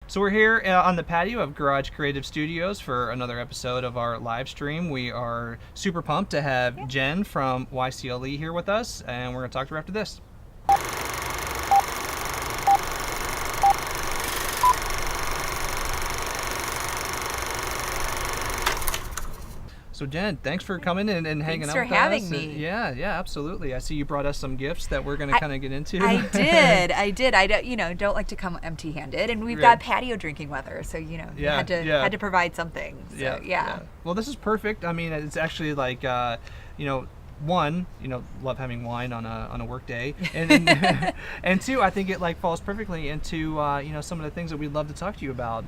So we're here on the patio of Garage Creative Studios for another episode of our live stream. We are super pumped to have Jen from YCLE here with us, and we're going to talk to her after this. So Jen, thanks for coming in and hanging out with us. Thanks for having me. Yeah, absolutely. I see you brought us some gifts that we're going to kind of get into. I did. I don't like to come empty-handed, and we've got patio drinking weather, so had to provide something. So, yeah. Well, this is perfect. I mean, it's actually like one, love having wine on a work day, and and two, I think it like falls perfectly into some of the things that we'd love to talk to you about.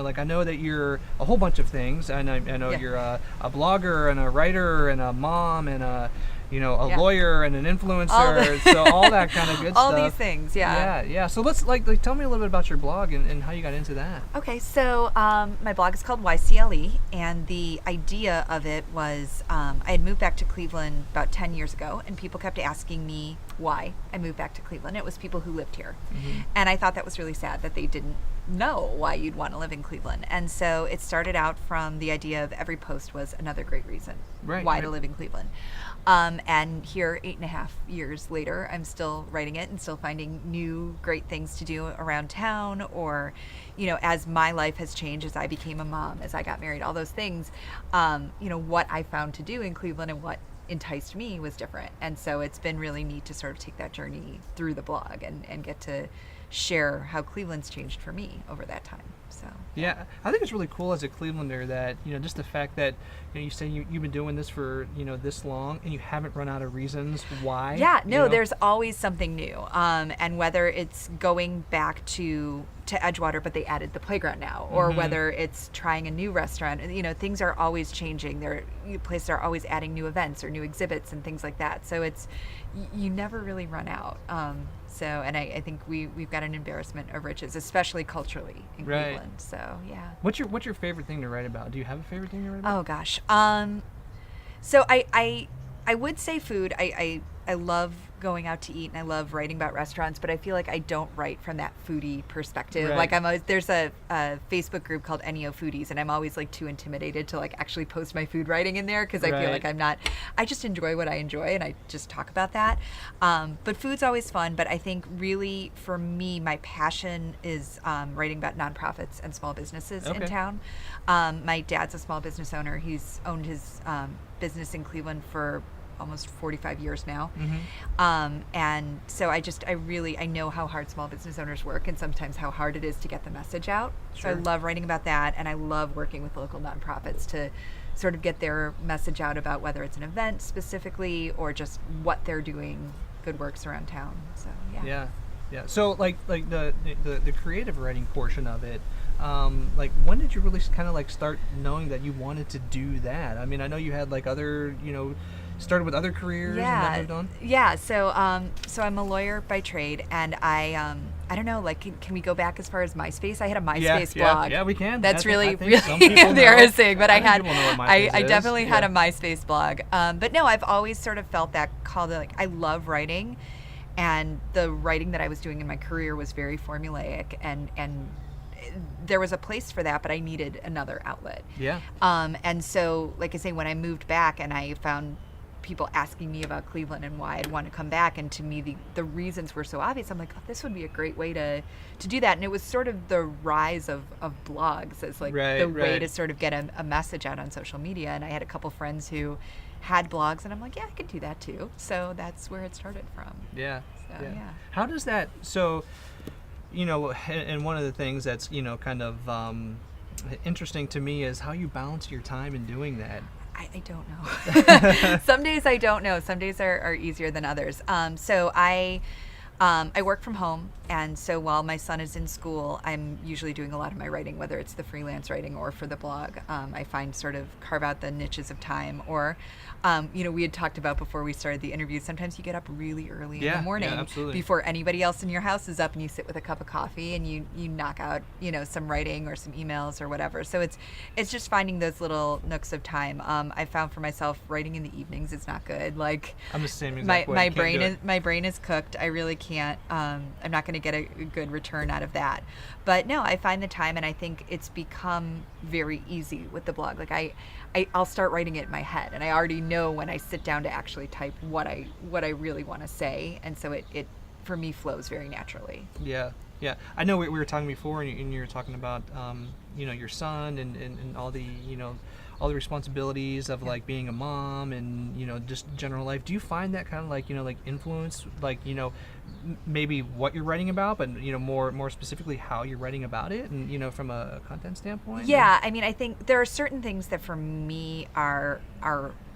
Like I know that you're a whole bunch of things, and I know you're a blogger and a writer and a mom and a lawyer and an influencer, so all that kind of good all stuff. All these things, yeah. Yeah. So let's like tell me a little bit about your blog and how you got into that. Okay, so my blog is called YCLE, and the idea of it was I had moved back to Cleveland about 10 years ago, and people kept asking me why I moved back to Cleveland. It was people who lived here, and I thought that was really sad that they didn't know why you'd want to live in Cleveland. And so it started out from the idea of every post was another great reason why to live in Cleveland. And here, 8.5 years later, I'm still writing it and still finding new great things to do around town, or, as my life has changed, as I became a mom, as I got married, all those things, what I found to do in Cleveland and what enticed me was different. And so it's been really neat to sort of take that journey through the blog and get to share how Cleveland's changed for me over that time. So yeah, I think it's really cool as a Clevelander that just the fact that you say you've been doing this for this long and you haven't run out of reasons why. Yeah, no, there's always something new, and whether it's going back to Edgewater, but they added the playground now, or whether it's trying a new restaurant. Things are always changing. Places are always adding new events or new exhibits and things like that. So you never really run out. And I think we've got an embarrassment of riches, especially culturally in Cleveland. So yeah. What's your favorite thing to write about? Do you have a favorite thing to write about? Oh gosh. So I would say food. I love going out to eat and I love writing about restaurants, but I feel like I don't write from that foodie perspective. Right. Like there's a Facebook group called NEO Foodies, and I'm always like too intimidated to like actually post my food writing in there because I feel like I just enjoy what I enjoy and I just talk about that. But food's always fun, but I think really for me, my passion is writing about nonprofits and small businesses in town. My dad's a small business owner. He's owned his business in Cleveland for almost 45 years now. And so I know how hard small business owners work and sometimes how hard it is to get the message out. Sure. So I love writing about that, and I love working with local nonprofits to sort of get their message out about whether it's an event specifically or just what they're doing, good works around town. So yeah. So like the creative writing portion of it, like when did you really kind of like start knowing that you wanted to do that? I mean, I know you had like other started with other careers and then moved on? Yeah, so I'm a lawyer by trade, and I don't know, like, can we go back as far as MySpace? I had a MySpace blog. Yeah, we can. That's really embarrassing, but I definitely had a MySpace blog. But no, I've always sort of felt that call to, like, I love writing, and the writing that I was doing in my career was very formulaic, and there was a place for that, but I needed another outlet. Yeah. And so, like I say, when I moved back and I found people asking me about Cleveland and why I'd want to come back, and to me the reasons were so obvious, I'm like, oh, this would be a great way to do that. And it was sort of the rise of blogs as like the way to sort of get a message out on social media. And I had a couple friends who had blogs, and I'm like, yeah, I could do that too. So that's where it started from. Yeah. So, yeah. How does that, and one of the things that's, kind of interesting to me is how you balance your time in doing that. I don't know. Some days I don't know. Some days are easier than others. So I work from home, and so while my son is in school, I'm usually doing a lot of my writing, whether it's the freelance writing or for the blog. I find sort of carve out the niches of time, or we had talked about before we started the interview, sometimes you get up really early in the morning before anybody else in your house is up, and you sit with a cup of coffee and you knock out some writing or some emails or whatever. So it's just finding those little nooks of time. I found for myself writing in the evenings is not good. Like, I'm the same exact way. My brain is cooked. I really can't, I'm not going to get a good return out of that. But no, I find the time, and I think it's become very easy with the blog. Like I'll start writing it in my head, and I already know when I sit down to actually type what I really want to say, and so it for me flows very naturally. Yeah. Yeah, I know we were talking before, and you were talking about, your son and all the, all the responsibilities of like being a mom and, just general life. Do you find that kind of like, like influence, like, maybe what you're writing about, but, more specifically how you're writing about it and, from a content standpoint? Yeah, I mean, I think there are certain things that for me are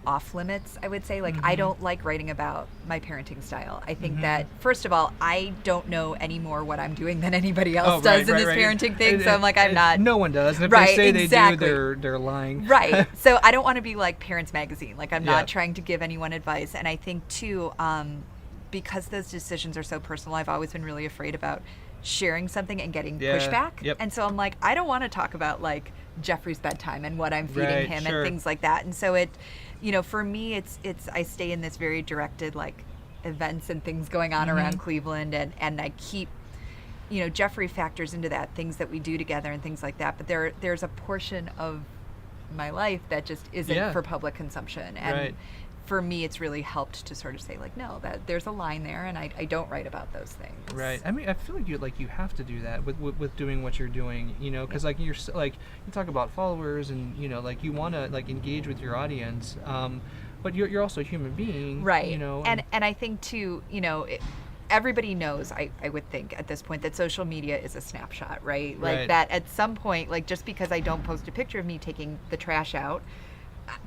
off limits, I would say. Like, I don't like writing about my parenting style. I think that, first of all, I don't know any more what I'm doing than anybody else does in this parenting thing. So I'm like, I'm not. No one does. And if they say they do, they're lying. Right. So I don't want to be like Parents Magazine. Like, I'm not trying to give anyone advice. And I think, too, because those decisions are so personal, I've always been really afraid about sharing something and getting pushback. Yep. And so I'm like, I don't want to talk about like Jeffrey's bedtime and what I'm feeding him and things like that. And so it, for me, it's I stay in this very directed like events and things going on around Cleveland, and I keep, Jeffrey factors into that, things that we do together and things like that. But there's a portion of my life that just isn't for public consumption. And for me, it's really helped to sort of say like, no, that there's a line there, and I don't write about those things. Right. I mean, I feel like you have to do that with doing what you're doing, because like you talk about followers and like you want to like engage with your audience, but you're also a human being, right? And I think too, everybody knows, I would think at this point, that social media is a snapshot, right? Like that at some point, like just because I don't post a picture of me taking the trash out,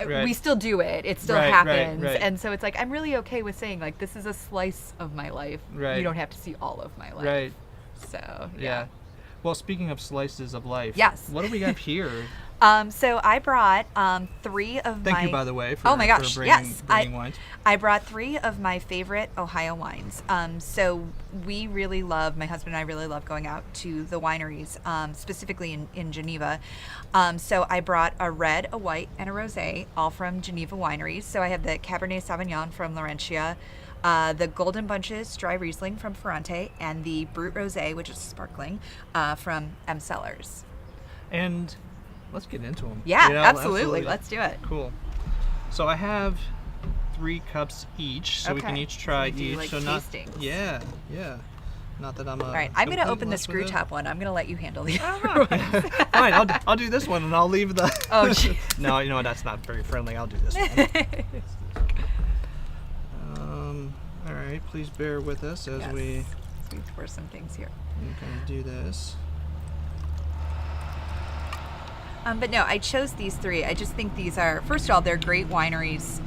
we still do it. It still happens. And so it's like, I'm really okay with saying like, this is a slice of my life. You don't have to see all of my life. Right. So, yeah. Well, speaking of slices of life. Yes. What do we have here? So I brought 3 of Thank my... you, by the way, for, oh my gosh, for yes. bringing wines. I brought 3 of my favorite Ohio wines. So we really love, my husband and I really love going out to the wineries, specifically in Geneva. So I brought a red, a white, and a rosé, all from Geneva wineries. So I have the Cabernet Sauvignon from Laurentia, the Golden Bunches Dry Riesling from Ferrante, and the Brut Rosé, which is sparkling, from M. Cellars. And let's get into them. Yeah, absolutely. Let's do it. Cool. So I have 3 cups each, so we can each try each. Like so tastings. Yeah. Not that I'm a. All right, I'm going to open the screw top one. I'm going to let you handle the other one. Fine, I'll do this one, and I'll leave the. Oh, geez. No, you know what? That's not very friendly. I'll do this one. All right, please bear with us as we pour some things here. kind of do this. But no, I chose these 3. I just think these are, first of all, they're great wineries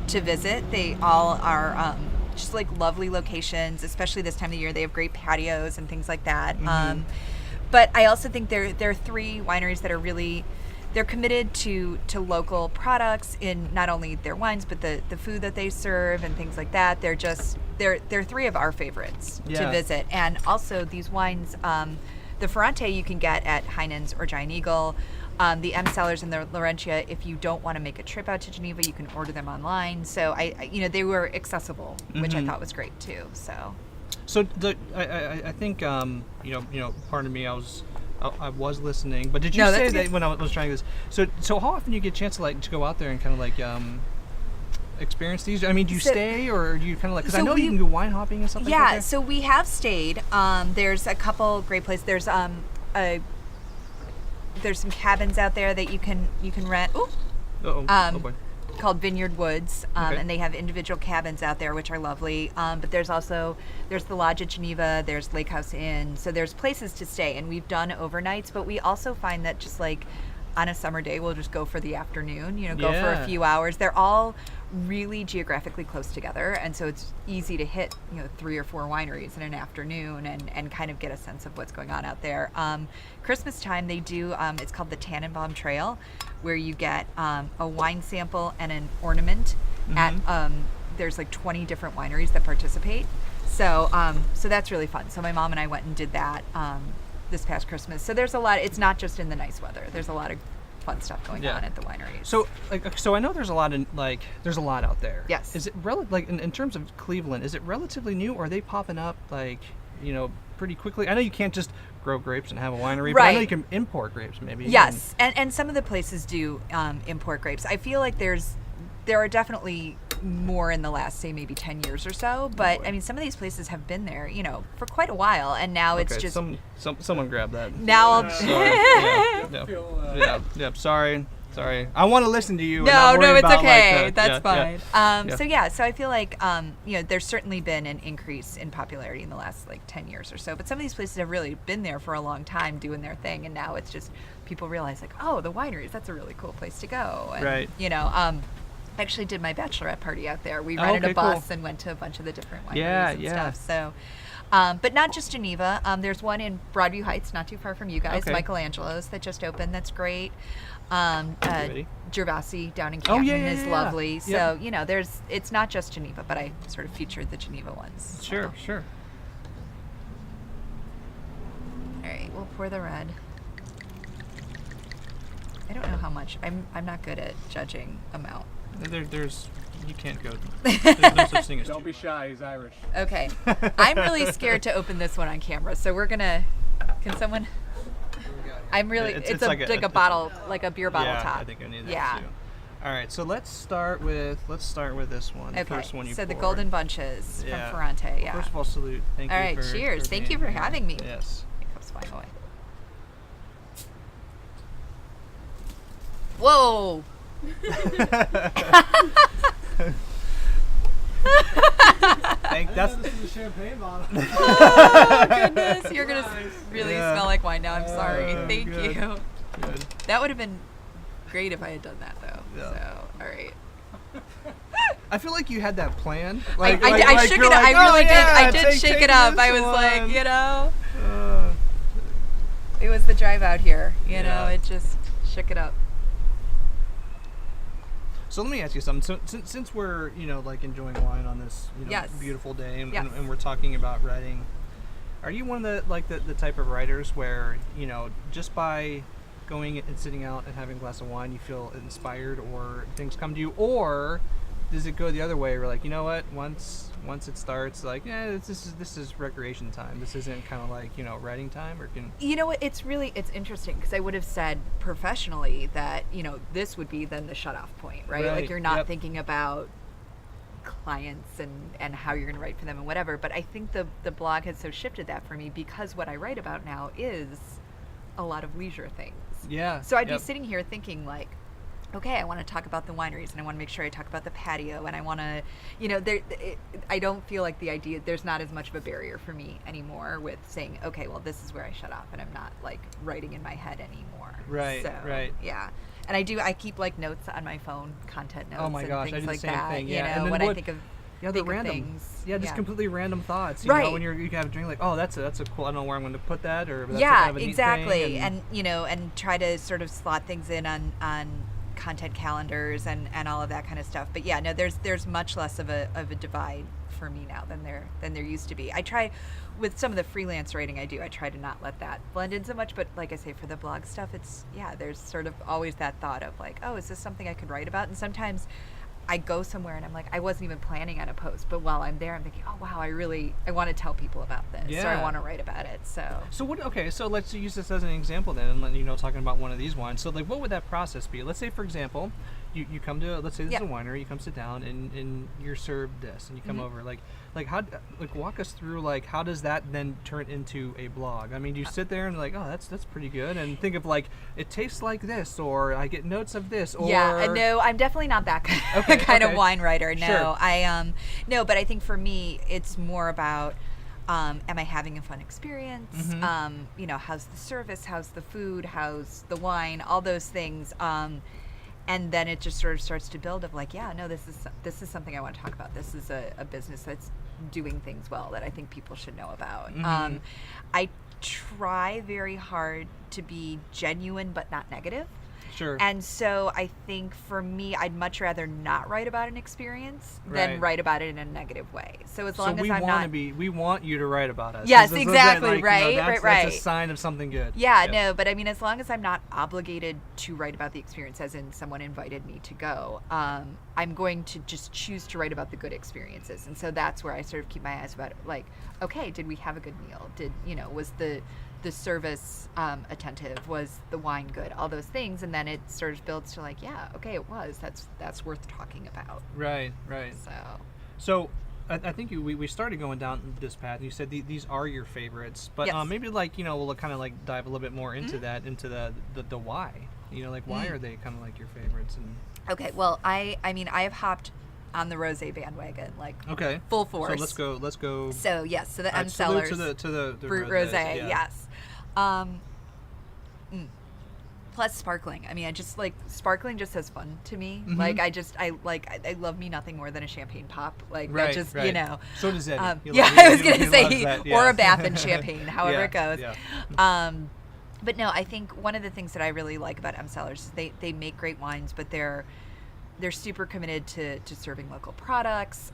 to visit. They all are just like lovely locations, especially this time of year. They have great patios and things like that. But I also think they're 3 wineries that are really, they're committed to local products in not only their wines, but the food that they serve and things like that. They're 3 of our favorites to visit. And also these wines, the Ferrante you can get at Heinen's or Giant Eagle. The M. Cellars and the Laurentia, if you don't want to make a trip out to Geneva, you can order them online. So I they were accessible, which I thought was great too. So I think pardon me, I was listening, but did you say that when I was trying this? So how often do you get a chance to go out there and kind of like experience these? I mean, do you stay, or do you kind of like, because I know you can go wine hopping and stuff like that? Yeah, so we have stayed. There's a couple great places. There's some cabins out there that you can rent. Ooh. Oh boy. Called Vineyard Woods, and they have individual cabins out there, which are lovely. But there's the Lodge at Geneva, there's Lake House Inn, so there's places to stay, and we've done overnights, but we also find that just like on a summer day, we'll just go for the afternoon, go for a few hours. They're all really geographically close together, and so it's easy to hit 3 or 4 wineries in an afternoon and kind of get a sense of what's going on out there. Christmas time they do, it's called the Tannenbaum Trail, where you get a wine sample and an ornament at there's like 20 different wineries that participate, so that's really fun. So my mom and I went and did that this past Christmas. So there's a lot, it's not just in the nice weather, there's a lot of fun stuff going on at the wineries. So I know there's a lot out there. Yes. Is it like in terms of Cleveland, is it relatively new, or are they popping up like, pretty quickly? I know you can't just grow grapes and have a winery, but I know you can import grapes maybe. Yes, and some of the places do import grapes. I feel like there are definitely more in the last, say, maybe 10 years or so, but I mean, some of these places have been there, for quite a while, and now it's just someone grab that. Now Sorry. I want to listen to you. No, it's about, okay. Like, that's fine. So I feel like there's certainly been an increase in popularity in the last like 10 years or so, but some of these places have really been there for a long time doing their thing, and now it's just people realize like, oh, the wineries, that's a really cool place to go. And, right. I actually did my bachelorette party out there. We rented a bus and went to a bunch of the different wineries and stuff. So, but not just Geneva. There's one in Broadview Heights, not too far from you guys, Michelangelo's, that just opened. That's great. Gervasi down in Canton is lovely. So, it's not just Geneva, but I sort of featured the Geneva ones. Sure. All right, we'll pour the red. I don't know how much. I'm not good at judging amount. You can't go. There's no such thing as. Don't be shy. He's Irish. Okay, I'm really scared to open this one on camera, so we're gonna. Can someone? I'm really. It's like a bottle, like a beer bottle top. I think I need that too. All right, so let's start with this one. Okay. The first one you so the poured. Golden Bunches from Ferrante. Yeah. First of all, salute. Thank you. All right, cheers. Thank you for having me. Yes. Here comes flying away. Whoa. This is a champagne bottle. Oh goodness, you're gonna really smell like wine now. I'm sorry. Thank you. Good. That would have been great if I had done that though. Yeah. So, all right. I feel like you had that plan. I shook it up. I really did. I did shake it up. I was like, it was the drive out here. It just shook it up. So let me ask you something. So, since we're enjoying wine on this beautiful day, and we're talking about writing, are you one of the type of writers where just by going and sitting out and having a glass of wine you feel inspired or things come to you, or does it go the other way? We're like, what? Once it starts, like, this is recreation time. This isn't kind of like writing time, or can. It's interesting because I would have said professionally that this would be then the shut off point, right? Like you're not thinking about clients and how you're going to write for them and whatever. But I think the blog has so shifted that for me because what I write about now is a lot of leisure things. Yeah. So I'd be sitting here thinking like, okay, I want to talk about the wineries and I want to make sure I talk about the patio and I want to, I don't feel like there's not as much of a barrier for me anymore with saying, okay, well, this is where I shut off and I'm not like writing in my head anymore. Right, so, right. Yeah. And I keep like notes on my phone, content notes. Oh my gosh, and things I do like the same that. thing. Yeah. When I think of the random things. Yeah, just completely random thoughts. You know, when you have a drink, like, oh, that's a cool. I don't know where I'm going to put that, or that's kind of a neat thing, and try to sort of slot things in on content calendars and all of that kind of stuff. But there's much less of a divide for me now than there used to be. I try with some of the freelance writing I do. I try to not let that blend in so much. But like I say, for the blog stuff, it's there's sort of always that thought of like, oh, is this something I could write about? And sometimes I go somewhere and I'm like, I wasn't even planning on a post, but while I'm there, I'm thinking, oh wow, I want to tell people about this, or I want to write about it. So what? Okay, so let's use this as an example then, and talking about one of these wines. So like, what would that process be? Let's say, for example, you come to, let's say this is a winery, you come sit down and you're served this, and you come over, walk us through, like, how does that then turn into a blog? I mean, do you sit there and like, oh, that's pretty good, and think of like, it tastes like this, or I get notes of this, or no, I'm definitely not that kind of wine writer. No, sure. No, but I think for me, it's more about, am I having a fun experience? How's the service? How's the food? How's the wine? All those things. And then it just sort of starts to build of like, this is something I want to talk about. This is a business that's doing things well that I think people should know about. I try very hard to be genuine but not negative. Sure. And so I think for me, I'd much rather not write about an experience than write about it in a negative way. So as long as I'm not... we want you to write about us. Yes, That's exactly, right. Right. That's a sign of something good. Yeah, no, but I mean, as long as I'm not obligated to write about the experience, as in someone invited me to go, I'm going to just choose to write about the good experiences. And so that's where I sort of keep my eyes about it. Like, okay, did we have a good meal? Was the service attentive? Was the wine good? All those things. And then it sort of builds to like, yeah, okay, it was. That's worth talking about. Right. So I think we started going down this path. You said these are your favorites, but yes. Maybe we'll kind of like dive a little bit more into that, into the why. Why are they kind of like your favorites? And okay, well, I mean, I have hopped on the rosé bandwagon, like full force. So let's go. So yes, so the M Cellars to the fruit rosé, yes. Plus sparkling. I mean, I just like sparkling just has fun to me. Mm-hmm. Like I love me nothing more than a champagne pop. Like that just So does Eddie. I was gonna say or a bath in champagne, however it goes. Yeah. But no, I think one of the things that I really like about M Cellars is they make great wines, but they're super committed to serving local products.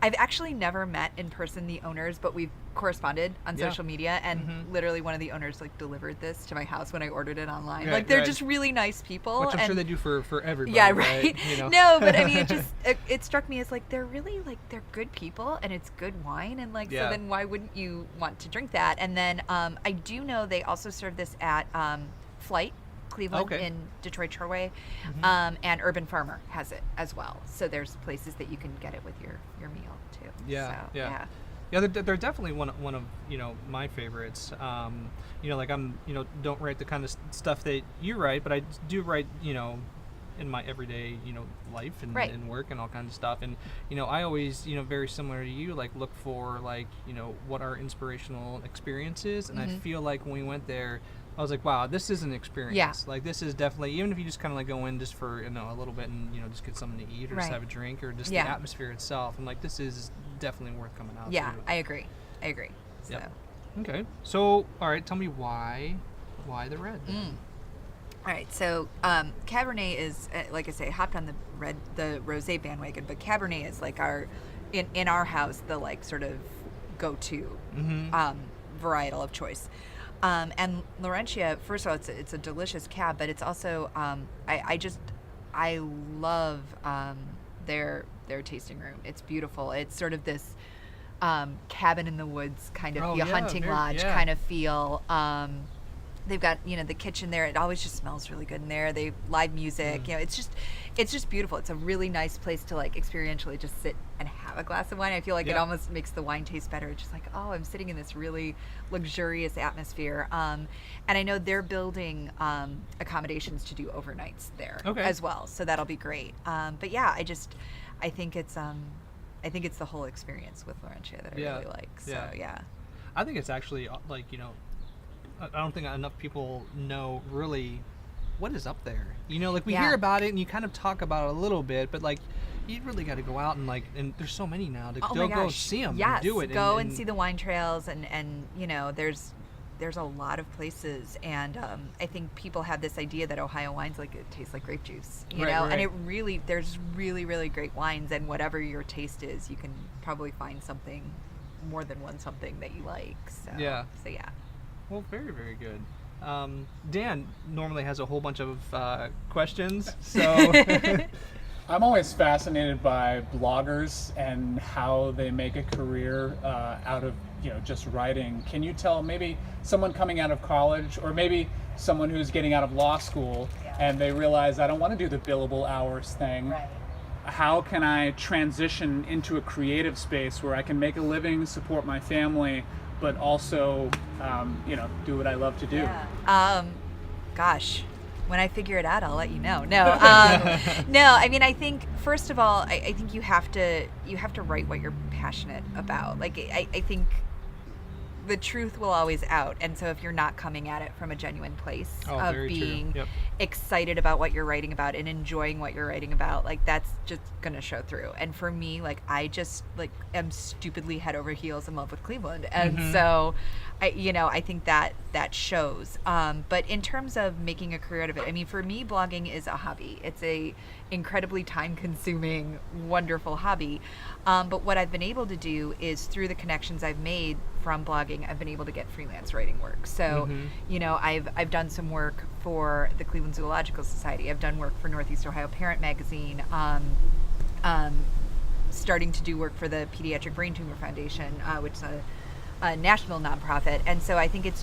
I've actually never met in person the owners, but we've corresponded on social media, and literally one of the owners like delivered this to my house when I ordered it online. They're just really nice people. Which I'm sure they do for everybody. Yeah, right. No, but I mean, it struck me as like they're really like they're good people and it's good wine, and like so then why wouldn't you want to drink that? And then I do know they also serve this at Flight Cleveland in Detroit Shoreway, and Urban Farmer has it as well. So there's places that you can get it with your meal too. Yeah, they're definitely one of my favorites. I'm don't write the kind of stuff that you write, but I do write in my everyday life and work and all kinds of stuff. And I always very similar to you, like look for like what our inspirational experiences. And I feel like when we went there, I was like, wow, this is an experience. Yeah. Like this is definitely, even if you just kind of like go in just for a little bit and just get something to eat or just have a drink or just the atmosphere itself. I'm like, this is definitely worth coming out. Yeah, to. I agree. So. Yep. Okay. So, all right, tell me why the red? All right, so Cabernet is, like I say, hopped on the rosé bandwagon, but Cabernet is like in our house the like sort of go-to varietal of choice. And Laurentia, first of all, it's a delicious cab, but it's also I love their tasting room. It's beautiful. It's sort of this cabin in the woods kind of hunting lodge kind of feel. They've got the kitchen there. It always just smells really good in there. They live music. It's just beautiful. It's a really nice place to like experientially just sit and have a glass of wine. I feel like it almost makes the wine taste better. It's just like, oh, I'm sitting in this really luxurious atmosphere. And I know they're building accommodations to do overnights there as well. So that'll be great. But yeah, I think it's the whole experience with Laurentia that I really like. So yeah. I think it's actually like I don't think enough people know really what is up there. Like we hear about it and you kind of talk about it a little bit, but like you really got to go out and there's so many now to go see them and do it. Go and see the wine trails and there's a lot of places, and I think people have this idea that Ohio wines like it tastes like grape juice, and it really there's really really great wines, and whatever your taste is, you can probably find something more than one something that you like. So yeah. Well, very, very good. Dan normally has a whole bunch of questions, so... I'm always fascinated by bloggers and how they make a career out of just writing. Can you tell maybe someone coming out of college, or maybe someone who's getting out of law school and they realize I don't want to do the billable hours thing. Right. How can I transition into a creative space where I can make a living, support my family, but also, do what I love to do? Yeah. Gosh, when I figure it out, I'll let you know. No, no. I mean, I think first of all, I think you have to write what you're passionate about. Like, I think the truth will always out. And so if you're not coming at it from a genuine place of being excited about what you're writing about and enjoying what you're writing about, like that's just gonna show through. And for me, like I just like am stupidly head over heels in love with Cleveland, and so I think that shows. But in terms of making a career out of it, I mean, for me, blogging is a hobby. It's a incredibly time-consuming, wonderful hobby. But what I've been able to do is through the connections I've made from blogging, I've been able to get freelance writing work. So, I've done some work for the Cleveland Zoological Society. I've done work for Northeast Ohio Parent Magazine. Starting to do work for the Pediatric Brain Tumor Foundation, which is a national nonprofit. And so I think it's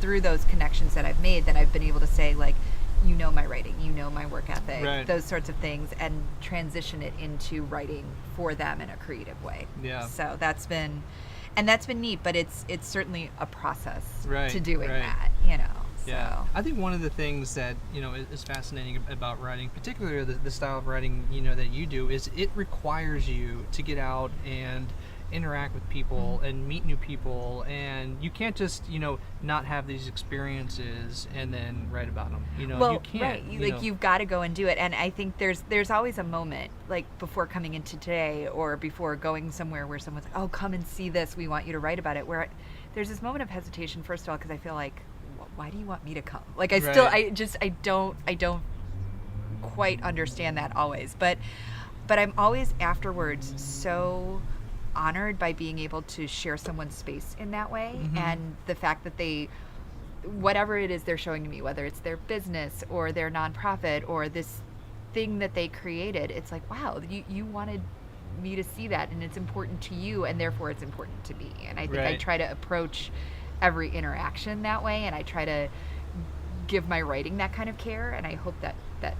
through those connections that I've made that I've been able to say, like, my writing, my work ethic, those sorts of things, and transition it into writing for them in a creative way. Yeah. So that's been neat, but it's certainly a process to doing that, Yeah, so. I think one of the things that is fascinating about writing, particularly the style of writing that you do, is it requires you to get out and interact with people and meet new people, and you can't just not have these experiences and then write about them. You can't. You've got to go and do it. And I think there's always a moment, like before coming into today or before going somewhere where someone's like, oh, come and see this, we want you to write about it, where there's this moment of hesitation, first of all, because I feel like, why do you want me to come? Like I don't quite understand that always, but I'm always afterwards so honored by being able to share someone's space in that way, and the fact that whatever it is they're showing to me, whether it's their business or their nonprofit or this thing that they created, it's like, wow, you wanted me to see that, and it's important to you, and therefore it's important to me. And I think I try to approach every interaction that way, and I try to give my writing that kind of care, and I hope that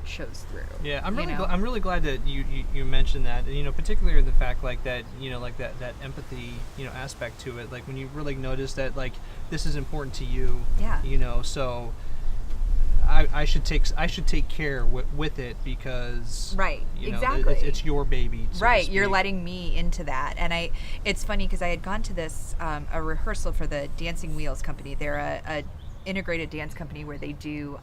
shows through. Yeah, I'm really glad that you mentioned that, and particularly the fact like that, like that empathy aspect to it, like when you really notice that like this is important to you. Yeah. So I should take care with it because exactly it's your baby. So you're letting me into that. And it's funny because I had gone to this a rehearsal for the Dancing Wheels company. They're a integrated dance company where they do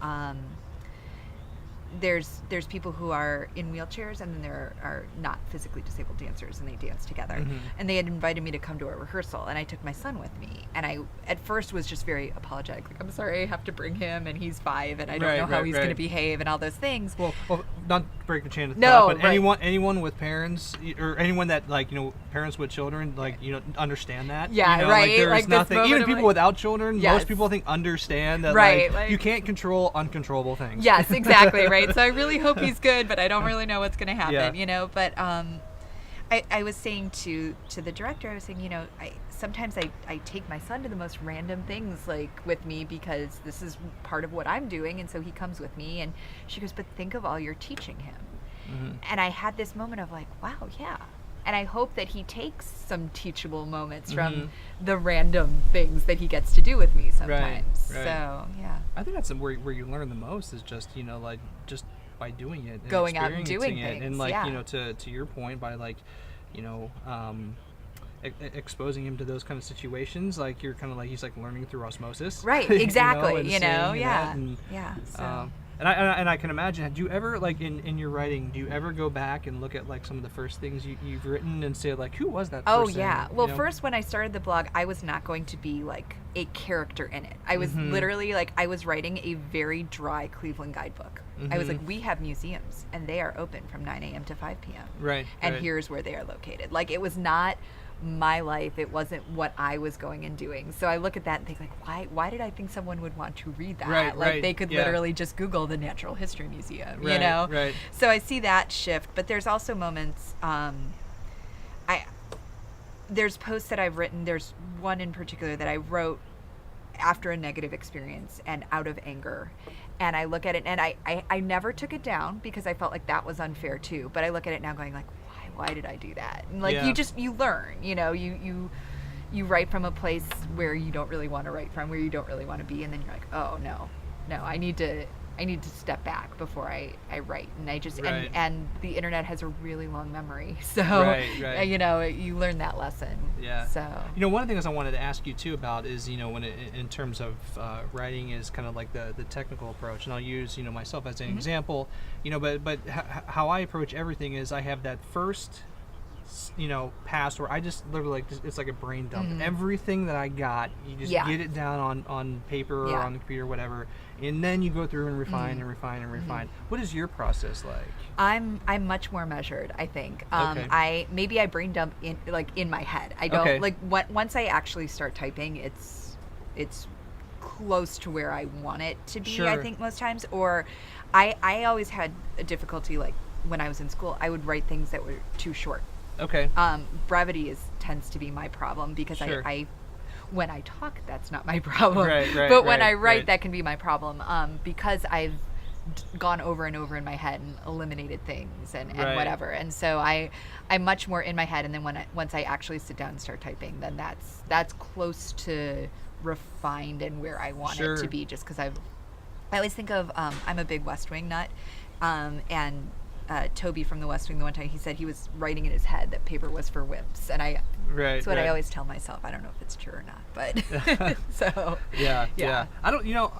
there's people who are in wheelchairs, and then there are not physically disabled dancers, and they dance together. And they had invited me to come to a rehearsal, and I took my son with me. And I at first was just very apologetic, like, I'm sorry I have to bring him, and he's 5, and I don't know how he's going to behave, and all those things. Well, not to break the chain of thought, but anyone with parents, or anyone that parents with children, understand that. Yeah, there's nothing. Even people without children, most people I think understand that you can't control uncontrollable things. Yes, exactly. So I really hope he's good, but I don't really know what's going to happen, But I was saying to the director, I was saying, sometimes I take my son to the most random things with me because this is part of what I'm doing, and so he comes with me. And she goes, but think of all you're teaching him. And I had this moment of like, wow, yeah. And I hope that he takes some teachable moments from the random things that he gets to do with me sometimes. Right. So, yeah. I think that's where you learn the most is just, just by doing it. And going out and doing it. Things. And to your point, by exposing him to those kind of situations, you're kind of he's learning through osmosis. Right, exactly. Yeah. So. And I can imagine, do you ever, in your writing, do you ever go back and look at, some of the first things you've written and say, who was that person? Oh, yeah. Well, first, when I started the blog, I was not going to be, a character in it. I was literally, I was writing a very dry Cleveland guidebook. I was like, we have museums, and they are open from 9 a.m. to 5 p.m. Right. And here's where they are located. It was not my life. It wasn't what I was going and doing. So I look at that and think why did I think someone would want to read that? They could literally just Google the Natural History Museum, Right. So I see that shift, but there's also moments, there's posts that I've written. There's one in particular that I wrote after a negative experience and out of anger. And I look at it and I never took it down because I felt like that was unfair too. But I look at it now going why did I do that? And you learn, you write from a place where you don't really want to write from, where you don't really want to be, and then you're like, oh no, I need to I need to step back before I write. And I just, Right. and the internet has a really long memory. So, Right. you know, you learn that lesson. Yeah. So, You know, one of the things I wanted to ask you too about is, you know, when in terms of writing is kind of like the technical approach, and I'll use, you know, myself as an example, you know, but how I approach everything is I have that first, you know, pass where I just literally it's like a brain dump. Everything that I got, you just get it down on paper or on the computer, whatever, and then you go through and refine and refine and refine. What is your process like? I'm much more measured, I think. Okay. I brain dump in my head. I don't once I actually start typing, it's close to where I want it to be. Sure. I think most times, or I always had a difficulty, like when I was in school, I would write things that were too short. Okay. Brevity tends to be my problem because Sure. I when I talk, that's not my problem. Right, but when I write, right. that can be my problem because I've gone over and over in my head and eliminated things and Right. whatever. And so I'm much more in my head. And then once I actually sit down and start typing, then that's close to refined and where I want Sure. it to be. Just because I always think of I'm a big West Wing nut, and Toby from the West Wing, the one time he said he was writing in his head that paper was for wimps, and that's what I always tell myself. I don't know if it's true or not, but so yeah. I don't, you know,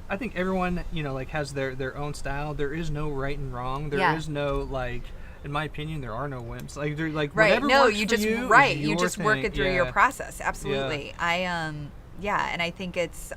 I think everyone, you know, like has their own style. There is no right and wrong. There is no like. In my opinion, there are no wimps. Like they're like right. whatever No, works you for just you. right. Is You your just work thing. it through your process. Absolutely. Yeah. And I think it's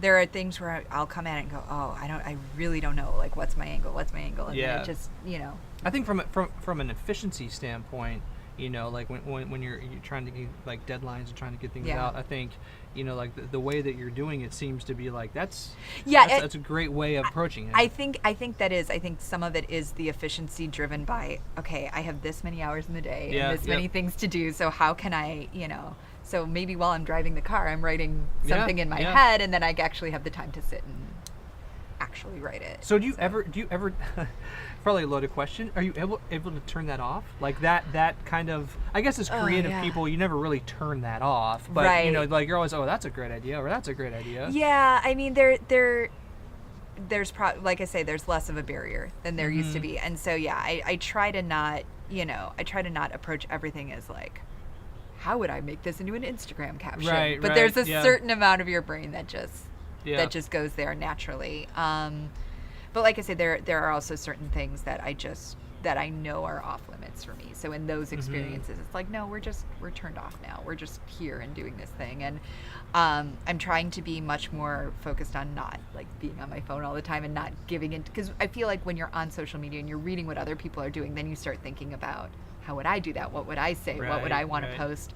there are things where I'll come at it and go, oh, I really don't know, like what's my angle, and then it just, you know. I think from an efficiency standpoint, you know, like when you're trying to get like deadlines and trying to get things out, I think, you know, like the way that you're doing it seems to be like that's a great way of approaching it. I think some of it is the efficiency driven by, okay, I have this many hours in the day and this many things to do, so how can I, you know, so maybe while I'm driving the car, I'm writing something in my head, and then I actually have the time to sit and actually write it. So do you ever probably a loaded question, are you able to turn that off? Like that kind of, I guess as creative people, you never really turn that off, but you know, like you're always, oh, that's a great idea, or that's a great idea. Yeah, I mean, there's like I say, there's less of a barrier than there used to be, and so I try to not, you know, approach everything as like, how would I make this into an Instagram caption? Right, but there's a certain amount of your brain that just goes there naturally. But like I say, there are also certain things that I know are off limits for me. So in those experiences, it's like, no, we're turned off now. We're just here and doing this thing. And I'm trying to be much more focused on not like being on my phone all the time and not giving in, because I feel like when you're on social media and you're reading what other people are doing, then you start thinking about, how would I do that? What would I say? What would I want to post?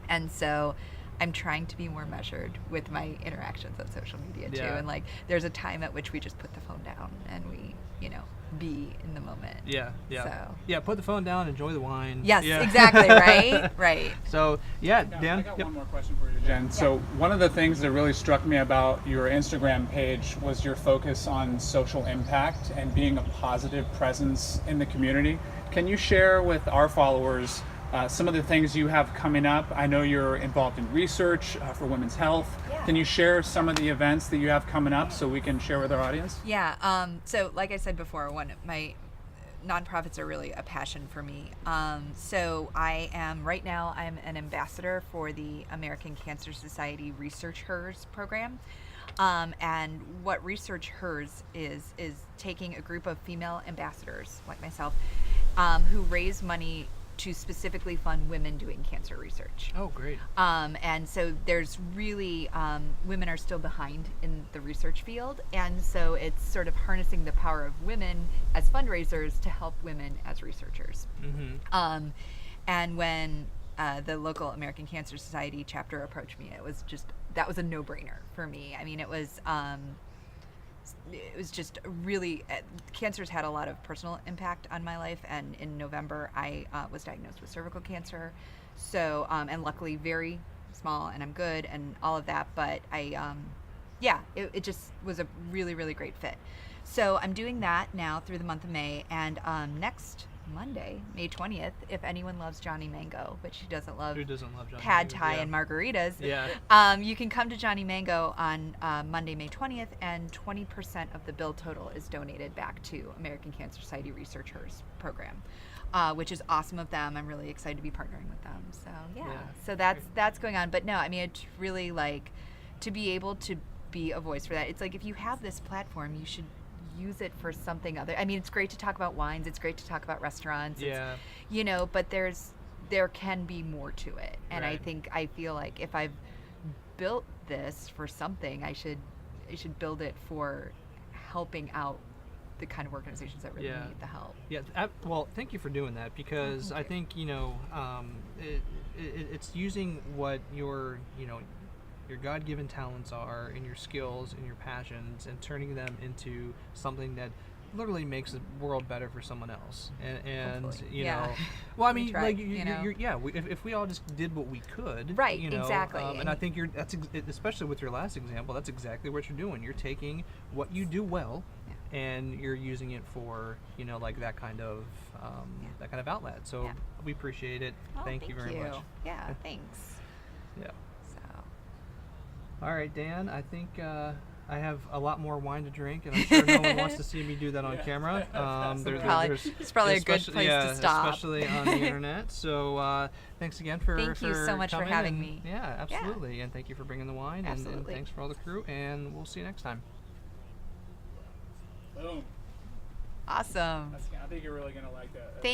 And so I'm trying to be more measured with my interactions on social media too. And like, there's a time at which we just put the phone down and we, you know, be in the moment. So put the phone down, enjoy the wine. Yes, exactly. Right. So Dan, I got one more question for you, Jen. So one of the things that really struck me about your Instagram page was your focus on social impact and being a positive presence in the community. Can you share with our followers some of the things you have coming up? I know you're involved in research for women's health. Can you share some of the events that you have coming up so we can share with our audience? So like I said before, my nonprofits are really a passion for me. So right now I'm an ambassador for the American Cancer Society Research HERS program. And what Research HERS is taking a group of female ambassadors like myself who raise money to specifically fund women doing cancer research. Oh, great. And so there's really, women are still behind in the research field, and so it's sort of harnessing the power of women as fundraisers to help women as researchers. And when the local American Cancer Society chapter approached me, that was a no-brainer for me. I mean, it was just really, cancer's had a lot of personal impact on my life, and in November I was diagnosed with cervical cancer, so and luckily very small, and I'm good and all of that, but it just was a really, really great fit. So I'm doing that now through the month of May, and next Monday, May 20th, if anyone loves Johnny Mango, but she doesn't love Who doesn't love Johnny pad Mango? thai Yeah. and margaritas. Yeah. You can come to Johnny Mango on Monday, May 20th, and 20% of the bill total is donated back to American Cancer Society Researchers Program, which is awesome of them. I'm really excited to be partnering with them. So yeah, Yeah. so that's going on. But no, I mean, it's really like to be able to be a voice for that. It's like if you have this platform, you should use it for something other. I mean, it's great to talk about wines. It's great to talk about restaurants. Yeah. It's, but there can be more to it. And Right. I feel like if I've built this for something, I should build it for helping out the kind of organizations that really Yeah. need the help. Yeah. Well, thank you for doing that, because thank I you. think it's using what your God-given talents are, and your skills and your passions, and turning them into something that literally makes the world better for someone else. And Hopefully. you Yeah. know, well, I We mean, try, like you know. if we all just did what we could, Right, you know, exactly. and I think especially with your last example, that's exactly what you're doing. You're taking what you do well, Yeah. and you're using it for like that kind of outlet. So Yeah. we appreciate it. Oh, thank you very much. Yeah, thanks. Yeah. So All right, Dan. I think I have a lot more wine to drink, and I'm sure no one wants to see me do that on camera. it's probably a good especially- place to stop. especially on the internet. So thanks again for Thank you so much for coming, having and- me. Yeah, absolutely, and thank you for bringing the wine, and Absolutely. thanks for all the crew, and we'll see you next time. Boom. Awesome. I think you're really gonna like that. Thank